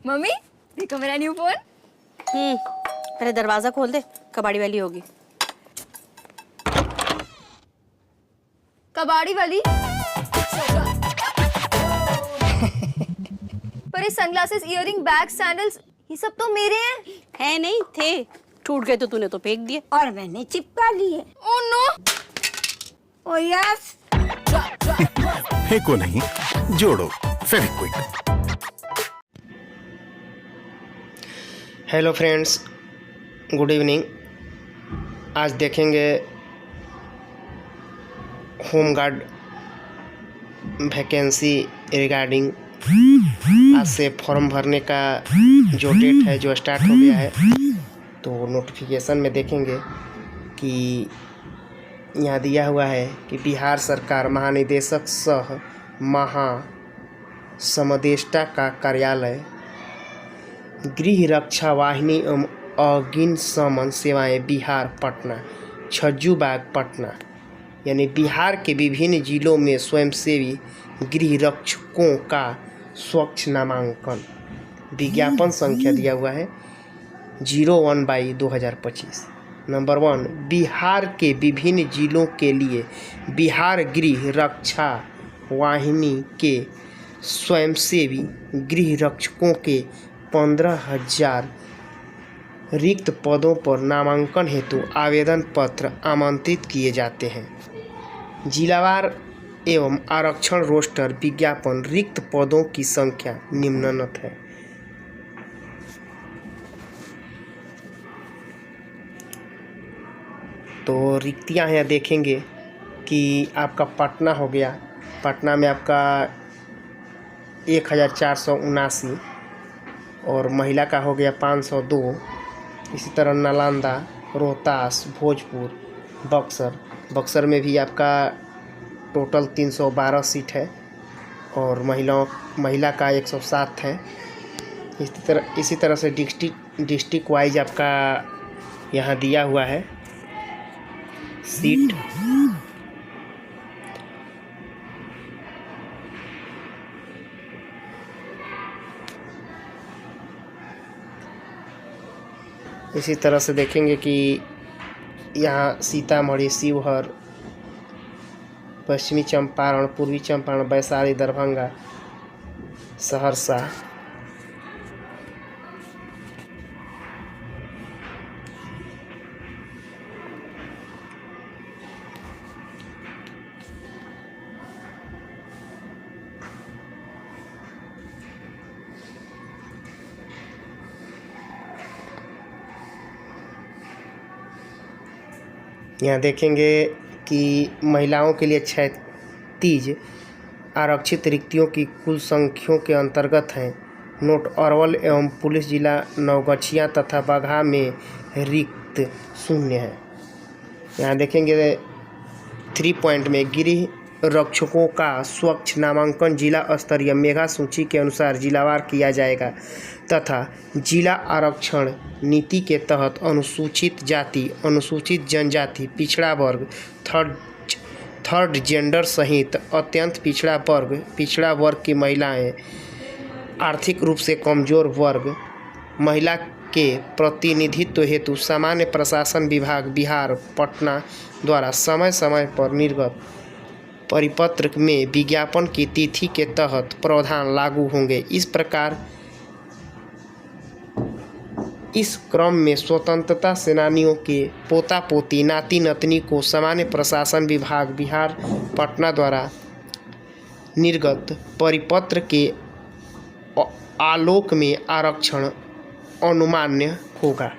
Mummy देखो मेरा new phone. पहले दरवाजा खोल दे, कबाड़ी वाली होगी। कबाड़ी वाली? पर ये सनग्लासेस, इयररिंग, बैग, सैंडल्स ये सब तो मेरे हैं। है नहीं थे, टूट गए तो तूने तो फेंक दिए। और मैंने चिपका लिए। Oh no. Oh yes. फेंको नहीं, जोड़ो Fevikwik. Hello friends, good evening. आज देखेंगे होम गार्ड वैकेंसी रिगार्डिंग। आज से फॉर्म भरने का जो डेट है जो स्टार्ट हो गया है, तो नोटिफिकेशन में देखेंगे कि यहाँ दिया हुआ है कि बिहार सरकार महानिदेशक सह महासमदेष्टा का कार्यालय गृह रक्षा वाहिनी एवं अग्निशमन सेवाएं बिहार पटना, छज्जूबाग पटना, यानी बिहार के विभिन्न जिलों में स्वयंसेवी गृह रक्षकों का स्वच्छ नामांकन। विज्ञापन संख्या दिया हुआ है 01/2025। नंबर 1, बिहार के विभिन्न जिलों के लिए बिहार गृह रक्षा वाहिनी के स्वयंसेवी गृह रक्षकों के 15,000 रिक्त पदों पर नामांकन हेतु आवेदन पत्र आमंत्रित किए जाते हैं। जिलावार एवं आरक्षण रोस्टर विज्ञापन। रिक्त पदों की संख्या निम्नलिखित है। तो रिक्तियां यहाँ देखेंगे कि आपका पटना हो गया, पटना में आपका 1479 और महिला का हो गया 502। इसी तरह नालंदा, रोहतास, भोजपुर, बक्सर में भी आपका टोटल 312 सीट है और महिला का 107 है। इसी तरह से डिस्ट्रिक्ट वाइज आपका यहाँ दिया हुआ है सीट। इसी तरह से देखेंगे कि यहाँ सीतामढ़ी, शिवहर, पश्चिमी चंपारण, पूर्वी चंपारण, वैशाली, दरभंगा, सहरसा, यहाँ देखेंगे कि महिलाओं के लिए 36 आरक्षित रिक्तियों की कुल संख्याओं के अंतर्गत हैं। नोट: अरवल एवं पुलिस जिला नवगछिया तथा बगहा में रिक्त 0 है। यहाँ देखेंगे 3 पॉइंट में गृह रक्षकों का स्वच्छ नामांकन जिला स्तरीय मेगा सूची के अनुसार जिलावार किया जाएगा तथा जिला आरक्षण नीति के तहत अनुसूचित जाति, अनुसूचित जनजाति, पिछड़ा वर्ग, थर्ड जेंडर सहित अत्यंत पिछड़ा वर्ग की महिलाएं, आर्थिक रूप से कमजोर वर्ग महिला के प्रतिनिधित्व हेतु सामान्य प्रशासन विभाग बिहार पटना द्वारा समय समय पर निर्गत परिपत्र में विज्ञापन की तिथि के तहत प्रावधान लागू होंगे। इस क्रम में स्वतंत्रता सेनानियों के पोता पोती, नाती नतनी को सामान्य प्रशासन विभाग बिहार पटना द्वारा निर्गत परिपत्र के आलोक में आरक्षण अनुमान्य होगा।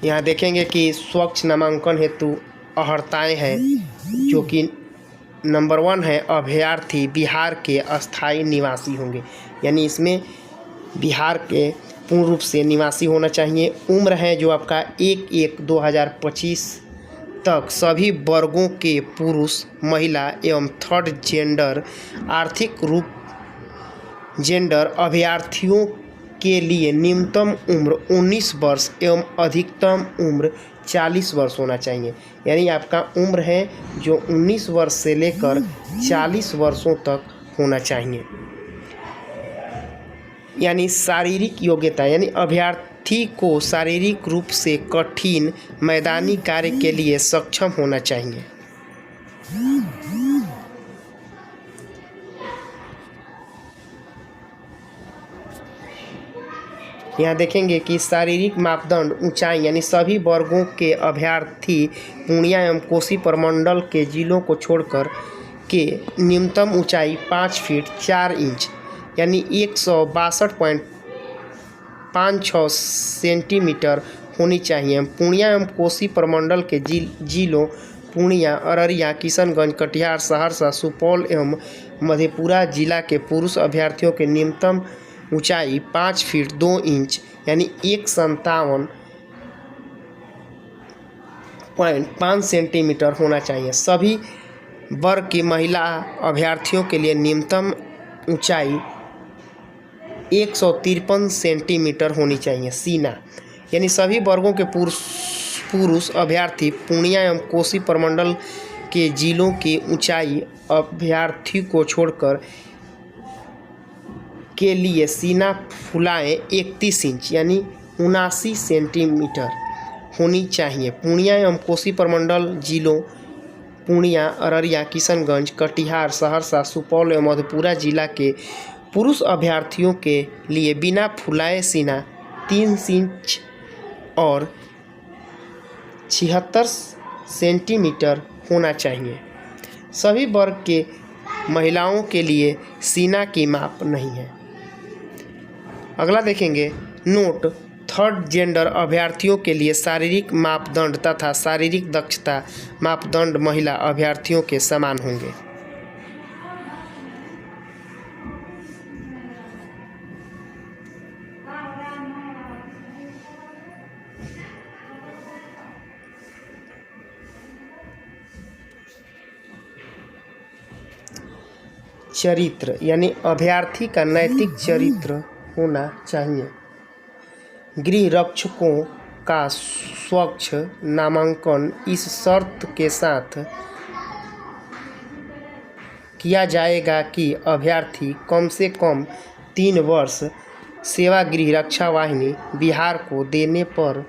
यहाँ देखेंगे कि स्वच्छ नामांकन हेतु अर्हताएँ हैं, जो कि नंबर 1 है अभ्यर्थी बिहार के अस्थायी निवासी होंगे, यानी इसमें बिहार के पूर्ण रूप से निवासी होना चाहिए। उम्र है जो आपका 1/1/2025 तक सभी वर्गों के पुरुष, महिला एवं थर्ड जेंडर आर्थिक रूप जेंडर अभ्यर्थियों के लिए न्यूनतम उम्र 19 वर्ष एवं अधिकतम उम्र 40 वर्ष होना चाहिए। यानी आपका उम्र है जो 19 वर्ष से लेकर 40 वर्षों तक होना चाहिए। यानी शारीरिक योग्यता, यानी अभ्यर्थी को शारीरिक रूप से कठिन मैदानी कार्य के लिए सक्षम होना चाहिए। यहाँ देखेंगे कि शारीरिक मापदंड ऊंचाई, यानी सभी वर्गों के अभ्यर्थी पूर्णिया एवं कोसी प्रमंडल के जिलों को छोड़कर के न्यूनतम ऊंचाई 5 फीट 4 इंच यानी 162.56 सेंटीमीटर होनी चाहिए। पूर्णिया एवं कोसी प्रमंडल के जिलों पूर्णिया, अररिया, किशनगंज, कटिहार, सहरसा, सुपौल एवं मधेपुरा जिला के पुरुष अभ्यर्थियों के न्यूनतम ऊंचाई 5 फीट 2 इंच यानी 157.5 सेंटीमीटर होना चाहिए। सभी वर्ग की महिला अभ्यर्थियों के लिए न्यूनतम ऊंचाई 153 सेंटीमीटर होनी चाहिए। सीना, यानी सभी वर्गों के पुरुष अभ्यर्थी पूर्णिया एवं कोसी प्रमंडल के जिलों की ऊंचाई अभ्यर्थी को छोड़कर के लिए सीना फुलाएँ 31 इंच यानी 79 सेंटीमीटर होनी चाहिए। पूर्णिया एवं कोसी प्रमंडल जिलों पूर्णिया, अररिया, किशनगंज, कटिहार, सहरसा, सुपौल एवं मधेपुरा जिला के पुरुष अभ्यर्थियों के लिए बिना फुलाए सीना 3 इंच और 76 सेंटीमीटर होना चाहिए। सभी वर्ग के महिलाओं के लिए सीना की माप नहीं है। अगला देखेंगे नोट, थर्ड जेंडर अभ्यर्थियों के लिए शारीरिक मापदंड तथा शारीरिक दक्षता मापदंड महिला अभ्यर्थियों के समान होंगे। चरित्र, यानी अभ्यर्थी का नैतिक चरित्र होना चाहिए। गृह रक्षकों का स्वच्छ नामांकन इस शर्त के साथ किया जाएगा कि अभ्यर्थी कम से कम 3 वर्ष सेवागृह रक्षा वाहिनी बिहार को देने पर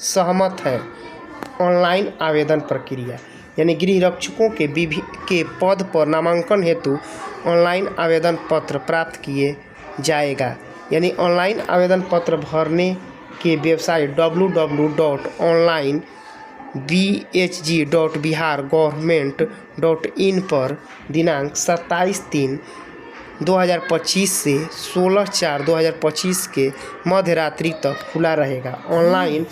सहमत है। ऑनलाइन आवेदन प्रक्रिया, यानी गृह रक्षकों के पद पर नामांकन हेतु ऑनलाइन आवेदन पत्र प्राप्त किए जाएगा। यानी ऑनलाइन आवेदन पत्र भरने के वेबसाइट www.onlinebhg.bihargovernment.in पर दिनांक 27/3/2025 से 16/4/2025 के मध्य रात्रि तक खुला रहेगा। ऑनलाइन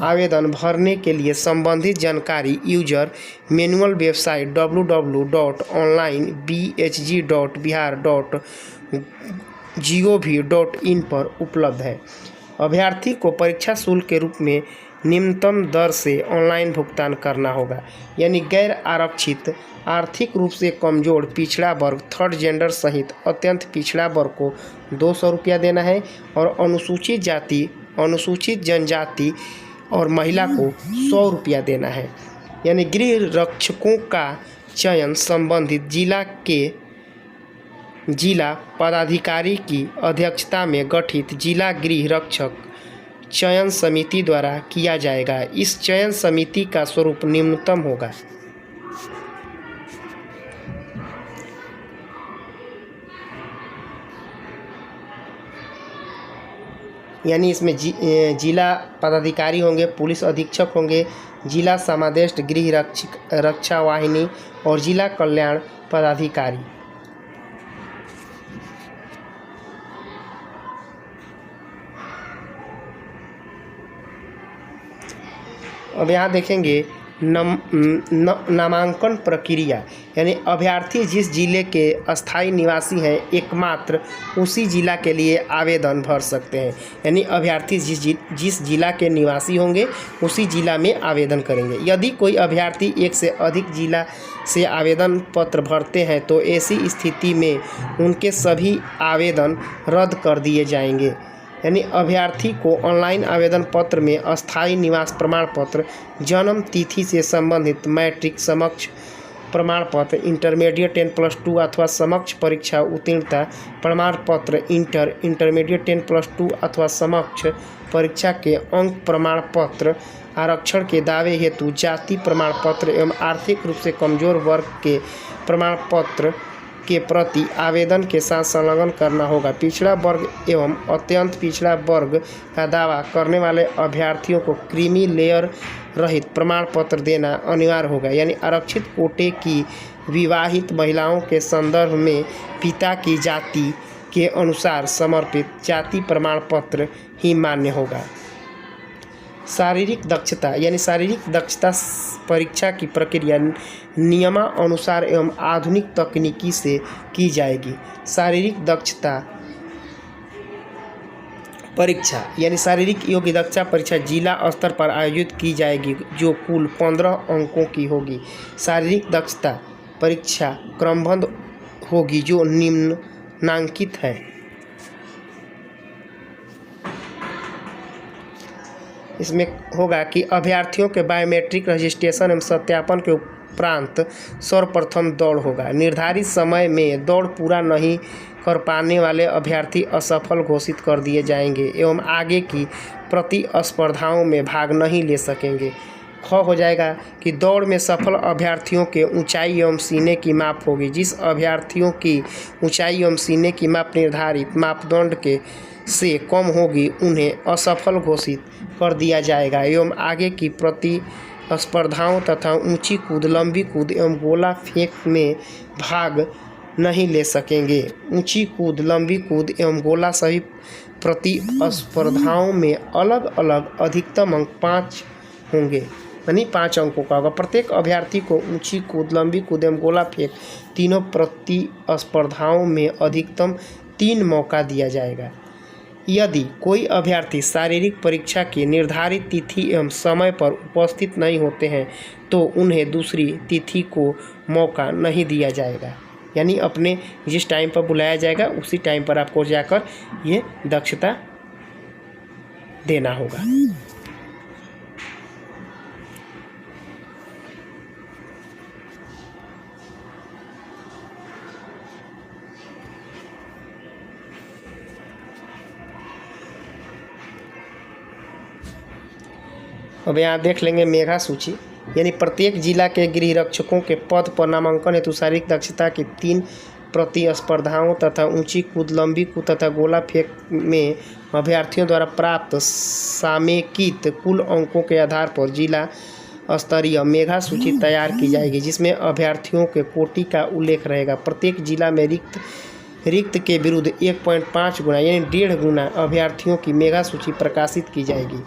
आवेदन भरने के लिए संबंधित जानकारी यूजर मैनुअल वेबसाइट www.onlinebhg.bihar.gov.in पर उपलब्ध है। अभ्यर्थी को परीक्षा शुल्क के रूप में निम्नतम दर से ऑनलाइन भुगतान करना होगा। यानी गैर आरक्षित, आर्थिक रूप से कमजोर, पिछड़ा वर्ग, थर्ड जेंडर सहित अत्यंत पिछड़ा वर्ग को 200 रुपया देना है और अनुसूचित जाति, अनुसूचित जनजाति और महिला को 100 रुपया देना है। यानी गृह रक्षकों का चयन संबंधित जिला पदाधिकारी की अध्यक्षता में गठित जिला गृह रक्षक चयन समिति द्वारा किया जाएगा। इस चयन समिति का स्वरूप निम्नतम होगा। यानी इसमें जिला पदाधिकारी होंगे, पुलिस अधीक्षक होंगे, जिला समादेष्ट गृह रक्षा वाहिनी और जिला कल्याण पदाधिकारी। अब यहाँ देखेंगे नामांकन प्रक्रिया, यानी अभ्यर्थी जिस जिले के अस्थायी निवासी हैं एकमात्र उसी जिला के लिए आवेदन भर सकते हैं। यानी अभ्यर्थी जिस जिला के निवासी होंगे उसी जिला में आवेदन करेंगे। यदि कोई अभ्यर्थी एक से अधिक जिला से आवेदन पत्र भरते हैं तो ऐसी स्थिति में उनके सभी आवेदन रद्द कर दिए जाएंगे। यानी अभ्यर्थी को ऑनलाइन आवेदन पत्र में अस्थायी निवास प्रमाण पत्र, जन्म तिथि से संबंधित मैट्रिक समक्ष प्रमाण पत्र, इंटरमीडिएट 10+2 अथवा समक्ष परीक्षा उत्तीर्णता प्रमाण पत्र, इंटरमीडिएट 10+2 अथवा समक्ष परीक्षा के अंक प्रमाण पत्र, आरक्षण के दावे हेतु जाति प्रमाण पत्र एवं आर्थिक रूप से कमजोर वर्ग के प्रमाण पत्र के प्रति आवेदन के साथ संलग्न करना होगा। पिछड़ा वर्ग एवं अत्यंत पिछड़ा वर्ग का दावा करने वाले अभ्यर्थियों को क्रीमी लेयर रहित प्रमाण पत्र देना अनिवार्य होगा। यानी आरक्षित कोटे की विवाहित महिलाओं के संदर्भ में पिता की जाति के अनुसार समर्पित जाति प्रमाण पत्र ही मान्य होगा। शारीरिक दक्षता यानी शारीरिक दक्षता परीक्षा की प्रक्रिया नियमानुसार एवं आधुनिक तकनीकी से की जाएगी। शारीरिक दक्षता परीक्षा यानी शारीरिक योग्य दक्षता परीक्षा जिला स्तर पर आयोजित की जाएगी, जो कुल 15 अंकों की होगी। शारीरिक दक्षता परीक्षा क्रमबद्ध होगी, जो निम्नांकित है। इसमें होगा कि अभ्यर्थियों के बायोमेट्रिक रजिस्ट्रेशन एवं सत्यापन के उपरांत सर्वप्रथम दौड़ होगा। निर्धारित समय में दौड़ पूरा नहीं कर पाने वाले अभ्यर्थी असफल घोषित कर दिए जाएंगे एवं आगे की प्रतिस्पर्धाओं में भाग नहीं ले सकेंगे। ख हो जाएगा कि दौड़ में सफल अभ्यर्थियों के ऊंचाई एवं सीने की माप होगी। जिस अभ्यर्थियों की ऊंचाई एवं सीने की माप निर्धारित मापदंड के से कम होगी, उन्हें असफल घोषित कर दिया जाएगा एवं आगे की प्रतिस्पर्धाओं तथा ऊंची कूद, लंबी कूद एवं गोला फेंक में भाग नहीं ले सकेंगे। ऊंची कूद, लंबी कूद एवं गोला सभी प्रतिस्पर्धाओं में अलग अलग अधिकतम अंक 5 होंगे, यानी 5 अंकों का होगा। प्रत्येक अभ्यर्थी को ऊंची कूद, लंबी कूद एवं गोला फेंक तीनों प्रतिस्पर्धाओं में अधिकतम 3 मौका दिया जाएगा। यदि कोई अभ्यर्थी शारीरिक परीक्षा की निर्धारित तिथि एवं समय पर उपस्थित नहीं होते हैं तो उन्हें दूसरी तिथि को मौका नहीं दिया जाएगा। यानी अपने जिस टाइम पर बुलाया जाएगा उसी टाइम पर आपको जाकर ये दक्षता देना होगा। अब यहाँ देख लेंगे मेघा सूची, यानी प्रत्येक जिला के गृह रक्षकों के पद पर नामांकन हेतु शारीरिक दक्षता की 3 प्रतिस्पर्धाओं तथा ऊंची कूद, लंबी कूद तथा गोला फेंक में अभ्यर्थियों द्वारा प्राप्त सामेकित कुल अंकों के आधार पर जिला स्तरीय मेघा सूची तैयार की जाएगी, जिसमें अभ्यर्थियों के कोटि का उल्लेख रहेगा। प्रत्येक जिला में रिक्त के विरुद्ध 1.5 गुना यानी 1.5 गुना अभ्यर्थियों की मेघा सूची प्रकाशित की जाएगी।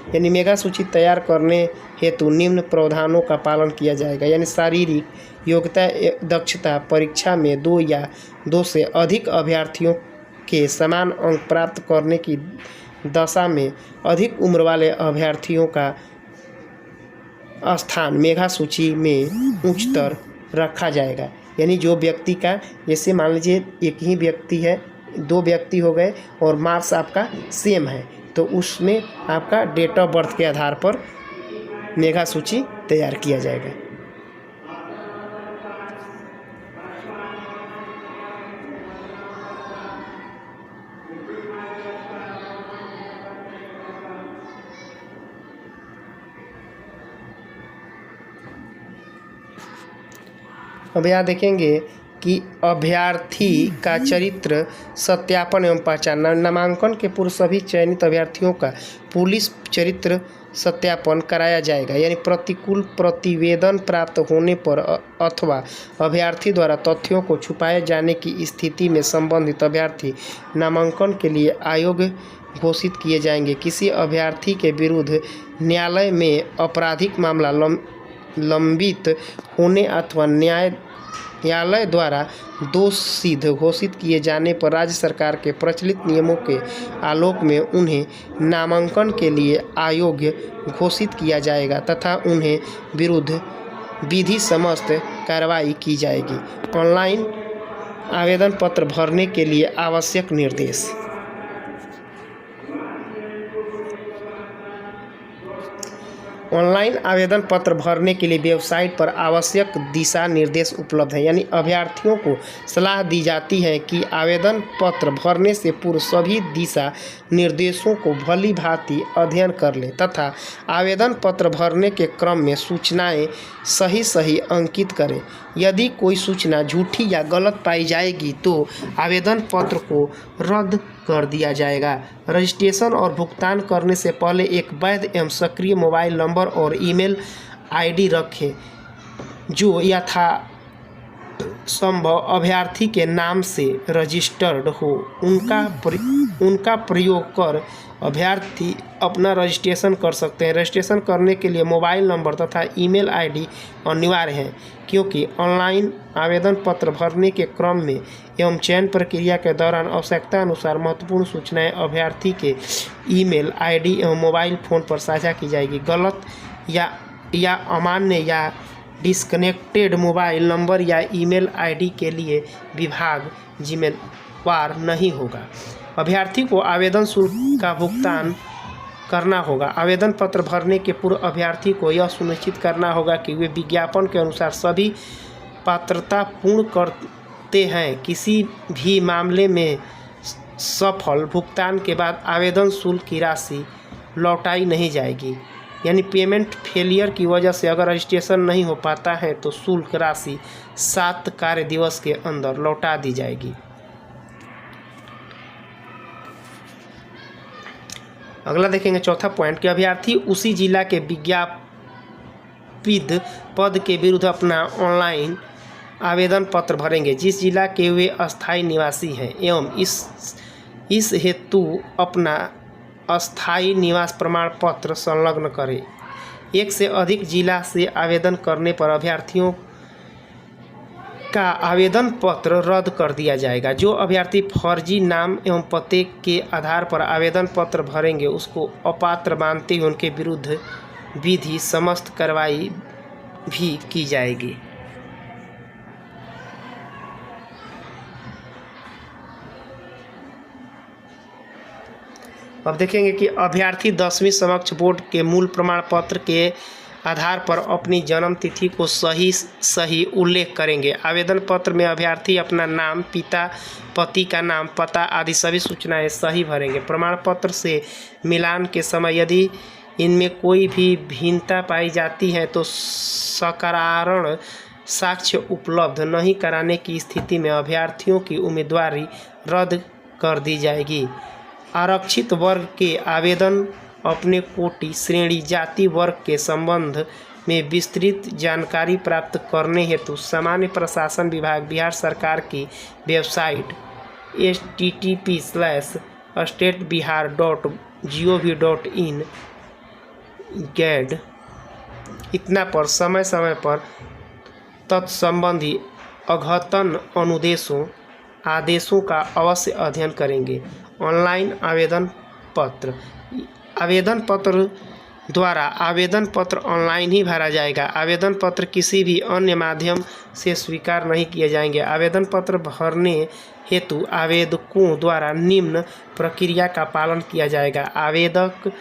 यानी मेघा सूची तैयार करने हेतु निम्न प्रावधानों का पालन किया जाएगा। यानी शारीरिक योग्यता दक्षता परीक्षा में 2 या 2 से अधिक अभ्यर्थियों के समान अंक प्राप्त करने की दशा में अधिक उम्र वाले अभ्यर्थियों का स्थान मेघा सूची में उच्चतर रखा जाएगा। यानी जो व्यक्ति का, जैसे मान लीजिए एक ही व्यक्ति है, 2 व्यक्ति हो गए और मार्क्स आपका सेम है, तो उसमें आपका डेट ऑफ बर्थ के आधार पर मेघा सूची तैयार किया जाएगा। अब यहाँ देखेंगे कि अभ्यर्थी का चरित्र सत्यापन एवं पहचान। नामांकन के पूर्व सभी चयनित अभ्यर्थियों का पुलिस चरित्र सत्यापन कराया जाएगा। यानी प्रतिकूल प्रतिवेदन प्राप्त होने पर अथवा अभ्यर्थी द्वारा तथ्यों को छुपाए जाने की स्थिति में संबंधित अभ्यर्थी नामांकन के लिए अयोग्य घोषित किए जाएंगे। किसी अभ्यर्थी के विरुद्ध न्यायालय में आपराधिक मामला लंबित होने अथवा न्यायालय द्वारा दोषसिद्ध घोषित किए जाने पर राज्य सरकार के प्रचलित नियमों के आलोक में उन्हें नामांकन के लिए अयोग्य घोषित किया जाएगा तथा उन्हें विरुद्ध विधि समस्त कार्रवाई की जाएगी। ऑनलाइन आवेदन पत्र भरने के लिए आवश्यक निर्देश। ऑनलाइन आवेदन पत्र भरने के लिए वेबसाइट पर आवश्यक दिशा निर्देश उपलब्ध हैं। यानी अभ्यर्थियों को सलाह दी जाती है कि आवेदन पत्र भरने से पूर्व सभी दिशा निर्देशों को भली भांति अध्ययन कर लें तथा आवेदन पत्र भरने के क्रम में सूचनाएं सही अंकित करें। यदि कोई सूचना झूठी या गलत पाई जाएगी तो आवेदन पत्र को रद्द कर दिया जाएगा। रजिस्ट्रेशन और भुगतान करने से पहले एक वैध एवं सक्रिय मोबाइल नंबर और ईमेल आईडी रखें जो यथासंभव अभ्यर्थी के नाम से रजिस्टर्ड हो। उनका प्रयोग कर अभ्यर्थी अपना रजिस्ट्रेशन कर सकते हैं। रजिस्ट्रेशन करने के लिए मोबाइल नंबर तथा ईमेल आईडी अनिवार्य है क्योंकि ऑनलाइन आवेदन पत्र भरने के क्रम में एवं चयन प्रक्रिया के दौरान आवश्यकता अनुसार महत्वपूर्ण सूचनाएं अभ्यर्थी के ईमेल आईडी एवं मोबाइल फ़ोन पर साझा की जाएगी। गलत या अमान्य या डिस्कनेक्टेड मोबाइल नंबर या ईमेल आईडी के लिए विभाग जिम्मेवार नहीं होगा। अभ्यर्थी को आवेदन शुल्क का भुगतान करना होगा। आवेदन पत्र भरने के पूर्व अभ्यर्थी को यह सुनिश्चित करना होगा कि वे विज्ञापन के अनुसार सभी पात्रता पूर्ण करते हैं। किसी भी मामले में सफल भुगतान के बाद आवेदन शुल्क की राशि लौटाई नहीं जाएगी। यानी पेमेंट फेलियर की वजह से अगर रजिस्ट्रेशन नहीं हो पाता है तो शुल्क राशि 7 कार्य दिवस के अंदर लौटा दी जाएगी। अगला देखेंगे चौथा पॉइंट कि अभ्यर्थी उसी जिला के विज्ञापित पद के विरुद्ध अपना ऑनलाइन आवेदन पत्र भरेंगे जिस जिला के वे अस्थायी निवासी हैं एवं इस हेतु अपना अस्थायी निवास प्रमाण पत्र संलग्न करें। एक से अधिक जिला से आवेदन करने पर अभ्यर्थियों का आवेदन पत्र रद्द कर दिया जाएगा। जो अभ्यर्थी फर्जी नाम एवं पते के आधार पर आवेदन पत्र भरेंगे उसको अपात्र मानते हुए उनके विरुद्ध विधि समस्त कार्रवाई भी की जाएगी। अब देखेंगे कि अभ्यर्थी 10वीं समकक्ष बोर्ड के मूल प्रमाण पत्र के आधार पर अपनी जन्म तिथि को सही उल्लेख करेंगे। आवेदन पत्र में अभ्यर्थी अपना नाम, पिता पति का नाम, पता आदि सभी सूचनाएं सही भरेंगे। प्रमाण पत्र से मिलान के समय यदि इनमें कोई भी भिन्नता पाई जाती है तो सकारण साक्ष्य उपलब्ध नहीं कराने की स्थिति में अभ्यर्थियों की उम्मीदवारी रद्द कर दी जाएगी। आरक्षित वर्ग के आवेदन अपने कोटि, श्रेणी, जाति, वर्ग के संबंध में विस्तृत जानकारी प्राप्त करने हेतु सामान्य प्रशासन विभाग बिहार सरकार की वेबसाइट http://statebihar.gov.in गैड इतना पर समय समय पर तत्संबंधी अद्यतन अनुदेशों आदेशों का अवश्य अध्ययन करेंगे। ऑनलाइन आवेदन पत्र द्वारा आवेदन पत्र ऑनलाइन ही भरा जाएगा। आवेदन पत्र किसी भी अन्य माध्यम से स्वीकार नहीं किए जाएंगे। आवेदन पत्र भरने हेतु आवेदकों द्वारा निम्न प्रक्रिया का पालन किया जाएगा। आवेदक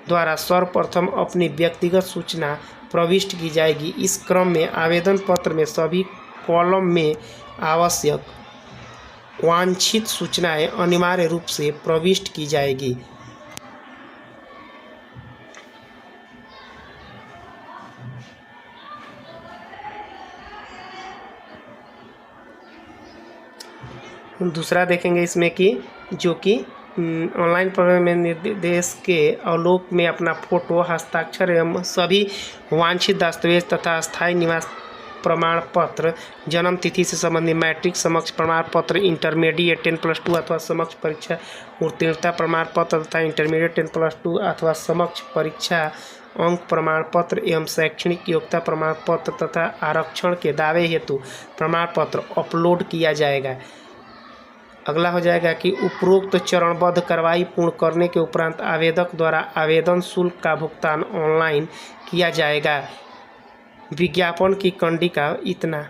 द्वारा सर्वप्रथम अपनी व्यक्तिगत सूचना प्रविष्ट की जाएगी। इस क्रम में आवेदन पत्र में सभी कॉलम में आवश्यक वांछित सूचनाएं अनिवार्य रूप से प्रविष्ट की जाएगी। दूसरा देखेंगे इसमें कि जो कि ऑनलाइन प्रवेश में निर्देश के अवलोक में अपना फोटो, हस्ताक्षर एवं सभी वांछित दस्तावेज तथा स्थायी निवास प्रमाण पत्र, जन्म तिथि से संबंधित मैट्रिक समक्ष प्रमाण पत्र, इंटरमीडिएट 10+2 अथवा समक्ष परीक्षा उत्तीर्णता प्रमाण पत्र तथा इंटरमीडिएट 10+2 अथवा समक्ष परीक्षा अंक प्रमाण पत्र एवं शैक्षणिक योग्यता प्रमाण पत्र तथा आरक्षण के दावे हेतु प्रमाण पत्र अपलोड किया जाएगा। अगला हो जाएगा कि उपरोक्त चरणबद्ध कार्रवाई पूर्ण करने के उपरांत आवेदक द्वारा आवेदन शुल्क का भुगतान ऑनलाइन किया जाएगा। विज्ञापन की कंडिका इतना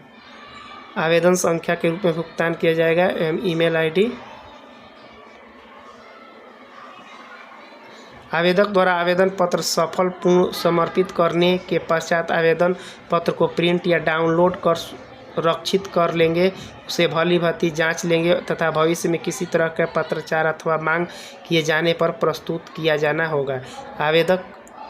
आवेदन संख्या के रूप में भुगतान किया जाएगा एवं ईमेल आईडी। आवेदक द्वारा आवेदन पत्र सफल पूर्ण समर्पित करने के पश्चात आवेदन पत्र को प्रिंट या डाउनलोड कर सुरक्षित कर लेंगे, उसे भली भांति जांच लेंगे तथा भविष्य में किसी तरह का पत्राचार अथवा मांग किए जाने पर प्रस्तुत किया जाना होगा। आवेदक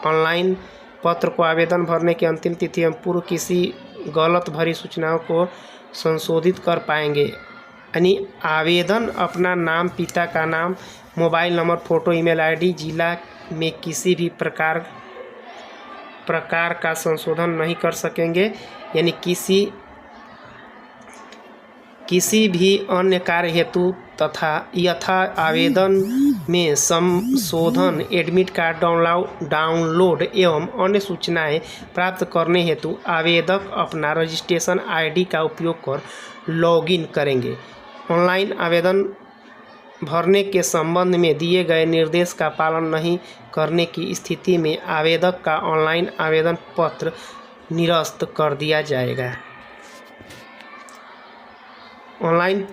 ऑनलाइन पत्र को आवेदन भरने की अंतिम तिथि एवं पूर्व किसी गलत भरी सूचनाओं को संशोधित कर पाएंगे। यानी आवेदन अपना नाम, पिता का नाम, mobile number, photo, email ID, जिला में किसी भी प्रकार का संशोधन नहीं कर सकेंगे। यानी किसी भी अन्य कार्य हेतु तथा आवेदन में संशोधन, एडमिट कार्ड डाउनलोड एवं अन्य सूचनाएं प्राप्त करने हेतु आवेदक अपना रजिस्ट्रेशन आईडी का उपयोग कर लॉगिन करेंगे। ऑनलाइन आवेदन भरने के संबंध में दिए गए निर्देश का पालन नहीं करने की स्थिति में आवेदक का ऑनलाइन आवेदन पत्र निरस्त कर दिया जाएगा। ऑनलाइन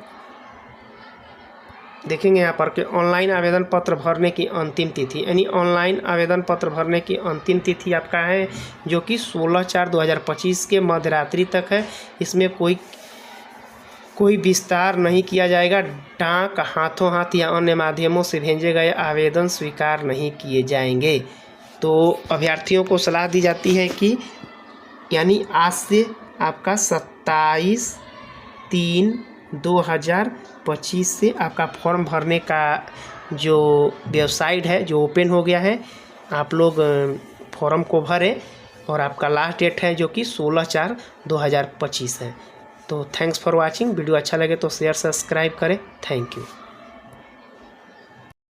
देखेंगे यहाँ पर कि ऑनलाइन आवेदन पत्र भरने की अंतिम तिथि, यानी ऑनलाइन आवेदन पत्र भरने की अंतिम तिथि आपका है जो कि 16/4/2025 के मध्यरात्रि तक है। इसमें कोई विस्तार नहीं किया जाएगा। डाक, हाथों हाथ या अन्य माध्यमों से भेजे गए आवेदन स्वीकार नहीं किए जाएंगे। तो अभ्यर्थियों को सलाह दी जाती है कि यानी आज से आपका 27/3/2025 से आपका फॉर्म भरने का जो वेबसाइट है जो ओपन हो गया है, आप लोग फॉर्म को भरें और आपका लास्ट डेट है जो कि 16/4/2025 है। तो थैंक्स फॉर वाचिंग। वीडियो अच्छा लगे तो शेयर, सब्सक्राइब करें। Thank you.